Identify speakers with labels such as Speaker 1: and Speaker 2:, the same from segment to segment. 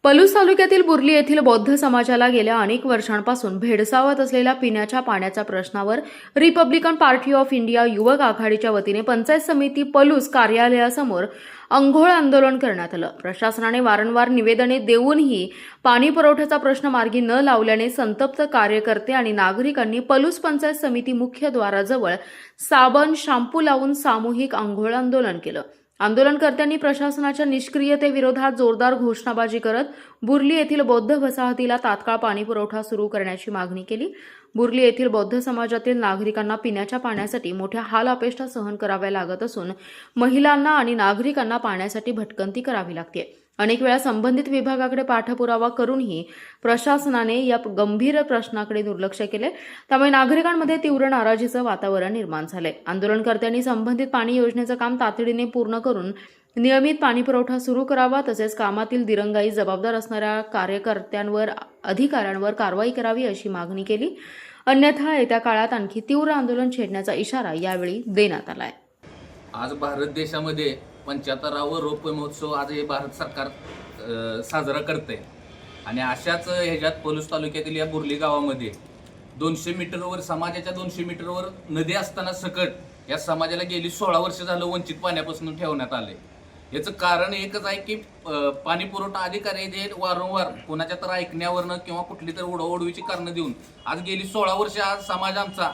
Speaker 1: पलूस तालुक्यातील बुर्ली येथील बौद्ध समाजाला गेल्या अनेक वर्षांपासून भेडसावत असलेल्या पिण्याच्या पाण्याच्या प्रश्नावर रिपब्लिकन पार्टी ऑफ इंडिया युवक आघाडीच्या वतीने पंचायत समिती पलूस कार्यालयासमोर अंघोळ आंदोलन करण्यात आलं। प्रशासनाने वारंवार निवेदने देऊनही पाणी पुरवठ्याचा प्रश्न मार्गी न लावल्याने संतप्त कार्यकर्ते आणि नागरिकांनी पलूस पंचायत समिती मुख्यद्वाराजवळ साबण शॅम्पू लावून सामूहिक अंघोळ आंदोलन केलं। आंदोलनकर्त्यांनी प्रशासनाच्या निष्क्रियतेविरोधात जोरदार घोषणाबाजी करत बुर्ली येथील बौद्ध वसाहतीला तात्काळ पाणी पुरवठा सुरू करण्याची मागणी केली। बुर्ली येथील बौद्ध समाजातील नागरिकांना पिण्याच्या पाण्यासाठी मोठ्या हाल अपेष्टा सहन कराव्या लागत असून महिलांना आणि नागरिकांना पाण्यासाठी भटकंती करावी लागते। अनेक वेळा संबंधित विभागाकडे पाठपुरावा करूनही प्रशासनाने या गंभीर प्रश्नाकडे दुर्लक्ष केले, त्यामुळे नागरिकांमध्ये तीव्र नाराजीचं वातावरण निर्माण झाले। आंदोलनकर्त्यांनी संबंधित पाणी योजनेचं काम तातडीने पूर्ण करून नियमित पाणी पुरवठा सुरू करावा, तसेच कामातील दिरंगाई जबाबदार असणाऱ्या कार्यकर्त्यांवर अधिकाऱ्यांवर कारवाई करावी अशी मागणी केली। अन्यथा येत्या काळात आणखी तीव्र आंदोलन छेडण्याचा इशारा यावेळी देण्यात आलाय।
Speaker 2: आज भारत देशामध्ये 75वा रौप्य महोत्सव आज हे भारत सरकार साजरा करते आणि अशाच ह्याच्यात पलूस तालुक्यातील या बुर्ली गावामध्ये 200 मीटरवर समाजाच्या 200 मीटरवर नदी असताना सकट या समाजाला गेली 16 वर्ष झालं वंचित पाण्यापासून ठेवण्यात आले। याचं कारण एकच आहे की पाणी पुरवठा अधिकारी जे वारंवार कोणाच्या तर ऐकण्यावरनं किंवा कुठली तर ओढवडीची कारणं देऊन आज गेली 16 वर्ष आज समाज आमचा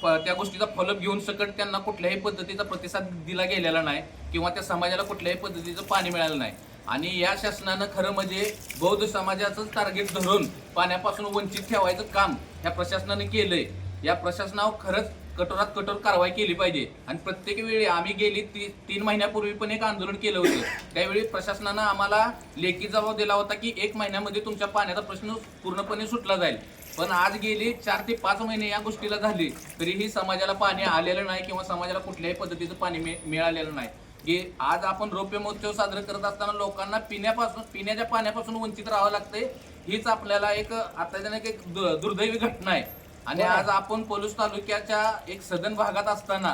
Speaker 2: त्या गोष्टीचा फलक घेऊन सकट त्यांना कुठल्याही पद्धतीचा प्रतिसाद दिला गेलेला नाही किंवा त्या समाजाला कुठल्याही पद्धतीचं पाणी मिळालं नाही। आणि या शासनानं खरं म्हणजे बौद्ध समाजाचं टार्गेट धरून पाण्यापासून वंचित ठेवायचं काम ह्या प्रशासनाने केलंय। या प्रशासनावर खरंच कठोरात कठोर कारवाई केली पाहिजे। आणि प्रत्येक वेळी आम्ही गेली 3 महिन्यापूर्वी पण एक आंदोलन केलं होतं, त्यावेळी प्रशासनानं आम्हाला लेखी जबाब दिला होता की 1 महिन्यामध्ये तुमच्या पाण्याचा प्रश्न पूर्णपणे सुटला जाईल। पण आज गेली 4 ते 5 महिने या गोष्टीला झाली तरीही समाजाला पाणी आलेलं नाही किंवा समाजाला कुठल्याही पद्धतीचं पाणी मिळालेलं नाही। की आज आपण रौप्य महोत्सव साजरा करत असताना लोकांना पिण्याच्या पाण्यापासून वंचित राहावं लागतंय, हीच आपल्याला एक अत्याचानक एक दुर्दैवी घटना आहे। आणि आज आपण पलूस तालुक्याच्या एक सदन भागात असताना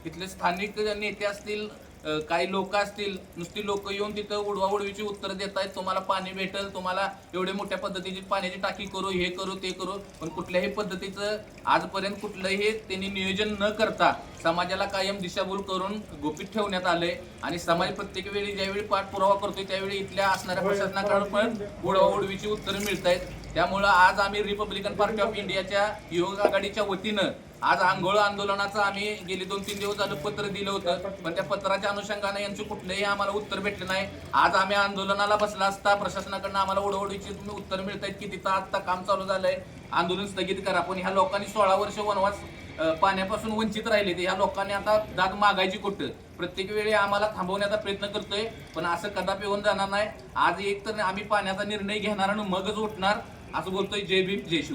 Speaker 2: तिथले स्थानिक नेते असतील, काही लोक असतील, नुसती लोक येऊन तिथं उडवाउडवीची उत्तर देत आहेत, तुम्हाला पाणी भेटेल, तुम्हाला एवढे मोठ्या पद्धतीची पाण्याची टाकी करू, हे करू ते करू, पण कुठल्याही पद्धतीचं आजपर्यंत कुठलंही त्यांनी नियोजन न करता समाजाला कायम दिशाभूल करून गुपित ठेवण्यात आलंय। आणि समाज प्रत्येक वेळी ज्यावेळी पाठपुरावा करतोय त्यावेळी इथल्या असणाऱ्या प्रशासनाकडून पण उडवाउडवीची उत्तरं मिळत आहेत। त्यामुळं आज आम्ही रिपब्लिकन पार्टी ऑफ इंडियाच्या युवक आघाडीच्या वतीनं आज अंघोळ आंदोलनाचं आम्ही गेली 2-3 दिवस झालं पत्र दिलं होतं, पण त्या पत्राच्या अनुषंगाने यांचं कुठलंही आम्हाला उत्तर भेटलं नाही। आज आम्ही आंदोलनाला बसला असता प्रशासनाकडनं आम्हाला ओढवडीची उत्तर मिळत आहेत की तिथं आता काम चालू झालंय, आंदोलन स्थगित करा। पण ह्या लोकांनी 16 वर्ष वनवास पाण्यापासून वंचित राहिले, ते ह्या लोकांनी आता दाद मागायची कुठं? प्रत्येक वेळी आम्हाला थांबवण्याचा प्रयत्न करतोय, पण असं कदापि होऊन जाणार नाही। आज एक तर आम्ही पाण्याचा निर्णय घेणार आणि मगच उठणार असं बोलतोय। जय भीम, जय शिव।